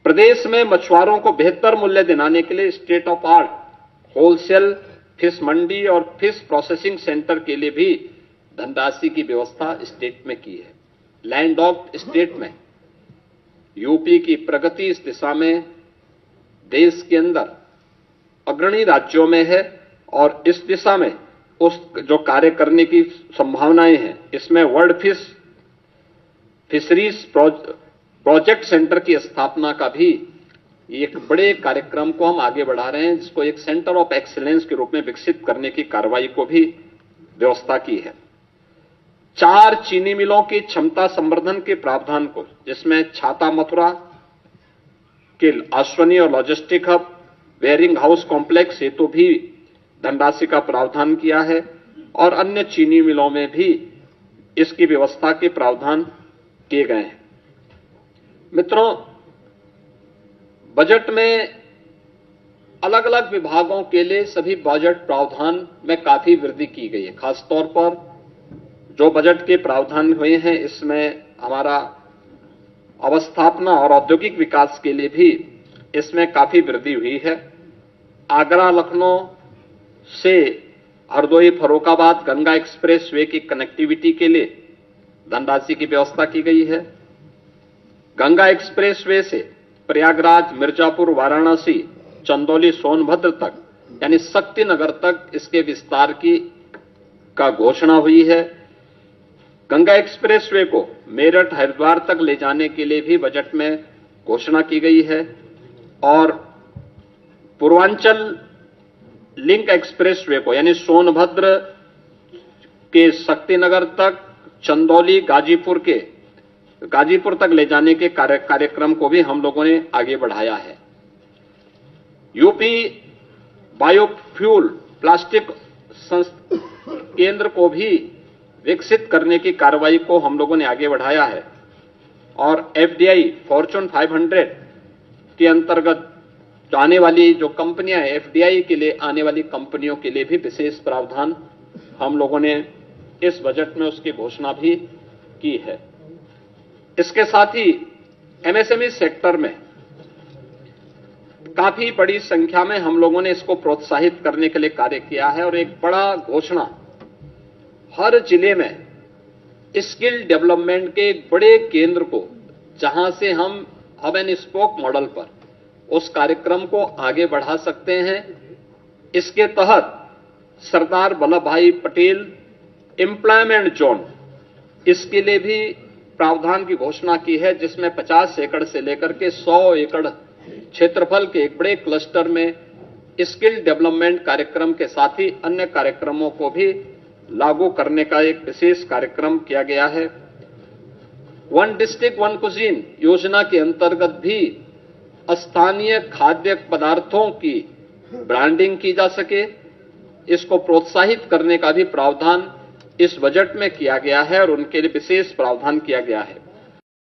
प्रदेश में मछुआरों को बेहतर मूल्य दिलाने के लिए state of art wholesale fish मंडी और फिश प्रोसेसिंग सेंटर के लिए भी धनराशि की व्यवस्था स्टेट में की है। लैंडलॉक्ड स्टेट में यूपी की प्रगति इस दिशा में देश के अंदर अग्रणी राज्यों में है और इस दिशा में उस जो कार्य करने की संभावनाएं हैं, इसमें वर्ल्ड फिशरीज प्रोजेक्ट सेंटर की स्थापना का भी एक बड़े कार्यक्रम को हम आगे बढ़ा रहे हैं, जिसको एक सेंटर ऑफ एक्सीलेंस के रूप में विकसित करने की कार्रवाई को भी व्यवस्था की है। 4 चीनी मिलों की क्षमता संवर्धन के प्रावधान को, जिसमें छाता मथुरा के अश्वनी और logistic hub wearing house complex हेतु भी धनराशि का प्रावधान किया है और अन्य चीनी मिलों में भी इसकी व्यवस्था के प्रावधान किए गए हैं। मित्रों, बजट में अलग अलग विभागों के लिए सभी बजट प्रावधान में काफी वृद्धि की गई है। खासतौर पर जो बजट के प्रावधान हुए हैं, इसमें हमारा अवस्थापना और औद्योगिक विकास के लिए भी इसमें काफी वृद्धि हुई है। आगरा लखनऊ से हरदोई फर्रुखाबाद गंगा एक्सप्रेस वे की कनेक्टिविटी के लिए धनराशि की व्यवस्था की गई है। गंगा एक्सप्रेस वे से प्रयागराज, मिर्जापुर, वाराणसी, चंदौली, सोनभद्र तक यानी शक्तिनगर तक इसके विस्तार का घोषणा हुई है। गंगा एक्सप्रेस वे को मेरठ, हरिद्वार तक ले जाने के लिए भी बजट में घोषणा की गई है और पूर्वांचल लिंक एक्सप्रेस वे को यानी सोनभद्र के शक्तिनगर तक, चंदौली, गाजीपुर तक ले जाने के कार्यक्रम को भी हम लोगों ने आगे बढ़ाया है। यूपी बायोफ्यूल प्लास्टिक केंद्र को भी विकसित करने की कार्रवाई को हम लोगों ने आगे बढ़ाया है और एफडीआई फॉर्च्यून 500 के अंतर्गत आने वाली जो कंपनियां हैं, एफडीआई के लिए आने वाली कंपनियों के लिए भी विशेष प्रावधान हम लोगों ने इस बजट में उसकी घोषणा भी की है। इसके साथ ही एमएसएमई सेक्टर में काफी बड़ी संख्या में हम लोगों ने इसको प्रोत्साहित करने के लिए कार्य किया है और एक बड़ा घोषणा, हर जिले में स्किल डेवलपमेंट के एक बड़े केंद्र को, जहां से हम हब एंड स्पोक मॉडल पर उस कार्यक्रम को आगे बढ़ा सकते हैं। इसके तहत सरदार वल्लभ भाई पटेल एम्प्लॉयमेंट जोन, इसके लिए भी प्रावधान की घोषणा की है, जिसमें 50 एकड़ से लेकर के 100 एकड़ क्षेत्रफल के एक बड़े क्लस्टर में स्किल डेवलपमेंट कार्यक्रम के साथ ही अन्य कार्यक्रमों को भी लागू करने का एक विशेष कार्यक्रम किया गया है। वन डिस्ट्रिक्ट वन कुजीन योजना के अंतर्गत भी स्थानीय खाद्य पदार्थों की ब्रांडिंग की जा सके, इसको प्रोत्साहित करने का भी प्रावधान इस बजट में किया गया है और उनके लिए विशेष प्रावधान किया गया है।